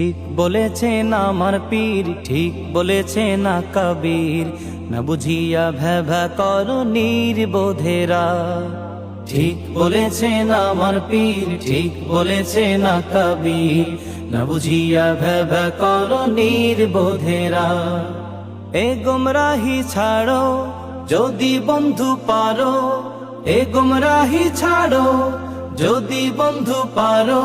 ঠিক বলেছেন আমার পীর, ঠিক বলেছেন না কবীর, না বুঝিয়া ভেবা করো নির্বোধেরা। ঠিক বলেছেন আমার পীর, ঠিক বলেছেন না কবীর, না বুঝিয়া ভেবা করো নির্বোধেরা। এ গুমরাহি ছাড়ো যদি বন্ধু পারো, এ গুমরাহি ছাড়ো যদি বন্ধু পারো,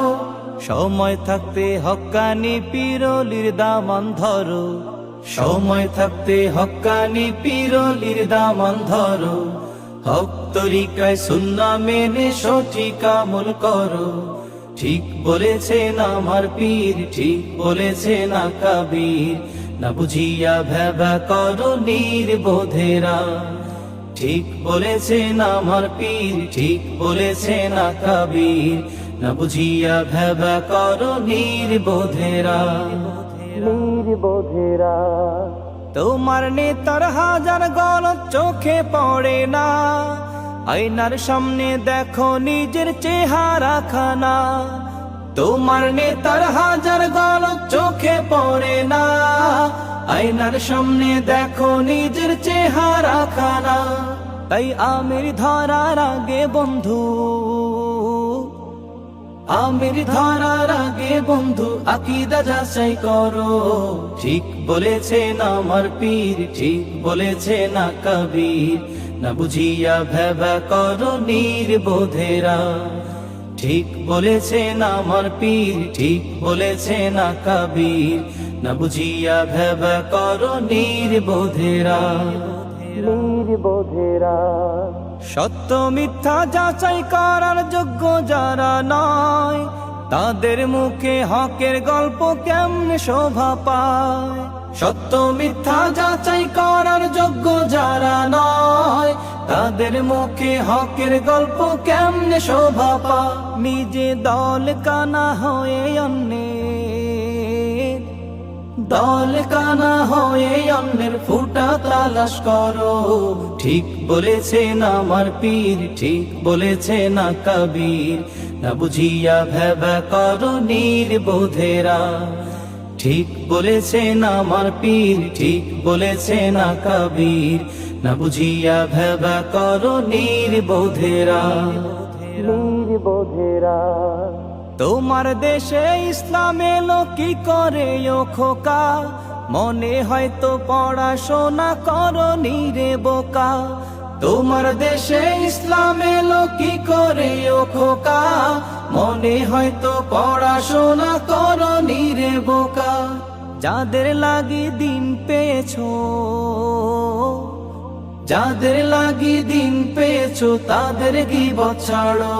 সময় থাকতে হক্কানি পীরলির দামান ধরো, সময় থাকতে হক্কানি পীরলির দামান ধরো। হক তরিকায় সুন্নাহ মেনে সঠিক আমল করো। ঠিক বলেছেন আমার পীর, ঠিক বলেছেন না কবীর, না বুঝিয়া ভেবা করো নির্বোধেরা। ঠিক বলেছেন আমার পীর, ঠিক বলেছেন না কবীর, না বুঝিয়া ভেবা করো নির্বোধেরা। নির্বোধেরা তোমার নেতার হাজার গলত চোখে পড়ে না, আয়নার সামনে দেখো নিজের চেহারা খানা। তোমার নেতার হাজার গলত চোখে পড়ে না, আয়নার সামনে দেখো নিজের চেহারা খানা। তাই আমির ধরার আগে বন্ধু, আমির ধরার আগে বন্ধু আকীদা যাচাই করো। ঠিক বলেছেন আমার পীর, ঠিক বলেছেন না কবীর, না বুঝিয়া ভেবা করো নির্বোধেরা। ঠিক বলেছেন আমার পীর, ঠিক বলেছেন না কবীর, না বুঝিয়া ভেবা করো নির্বোধেরা। নির্বোধেরা সত্য মিথ্যা যাচাই করার যোগ্য যারা নয়, তাদের মুখে হকের গল্প কেমনে শোভা পায়। সত্য মিথ্যা যাচাই করার যোগ্য যারা নয়, তাদের মুখে হকের গল্প কেমনে শোভা পায়। নিজে দল কানা হয়ে অন্যের, দল কানা হয়ে অন্যের ফুটা তালাশ করো। ঠিক বলেছেন আমার পীর, ঠিক বলেছেন না কবীর, না বুঝিয়া ভেবা করো নির্বোধেরা। ঠিক বলেছেন আমার পীর, ঠিক বলেছেন না কবীর, না বুঝিয়া ভেবা করো নির্বোধেরা। নির্বোধেরা তোমার দেশে ইসলাম এলো কি করে ও খোকা, মনে হয়তো পড়াশোনা করো নিরে বোকা। তোমার দেশে ইসলাম এলো কি করে ও খোকা, মনে হয়তো পড়াশোনা করো নিরে বোকা। যাদের লাগি দিন পেয়েছো, যাদের লাগি দিন পেয়েছো তাদের গীবত ছাড়ো।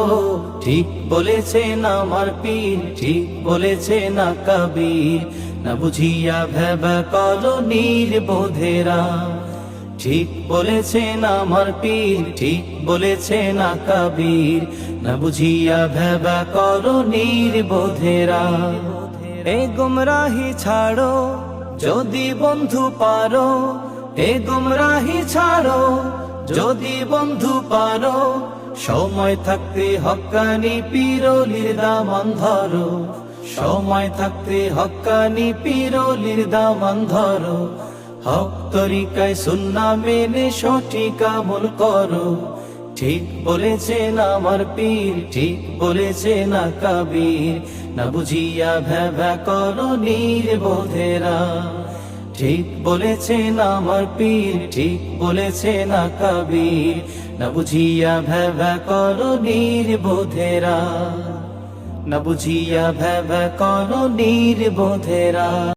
ঠিক বলেছেন আমার পীর, ঠিক বলেছেন না কবীর, না বুঝিয়া ভেবা করো নির্বোধেরা। ঠিক বলেছেন আমার পীর, ঠিক বলেছেন না কবীর, না বুঝিয়া ভেবা করো নির্বোধেরা। এ গুমরাহি ছাড়ো যদি বন্ধু পারো, এ গুমরাহি ছাড়ো যদি বন্ধু পারো, সময় থাকতে হক্কানি পীরলির দামান ধরো, সময় থাকতে হক্কানি পীরলির দামান ধরো। হক তরিকায় সুন্নাহ মেনে সঠিক আমল করো। ঠিক বলেছেন আমার পীর, ঠিক বলেছেন না কবীর, না বুঝিয়া ভেবা করো নির্বোধেরা। ঠিক বলেছেন আমার পীর, ঠিক বলেছেন না কবীর, না বুঝিয়া ভেবা করো নির্বোধেরা, না বুঝিয়া ভেবা করো নির্বোধেরা।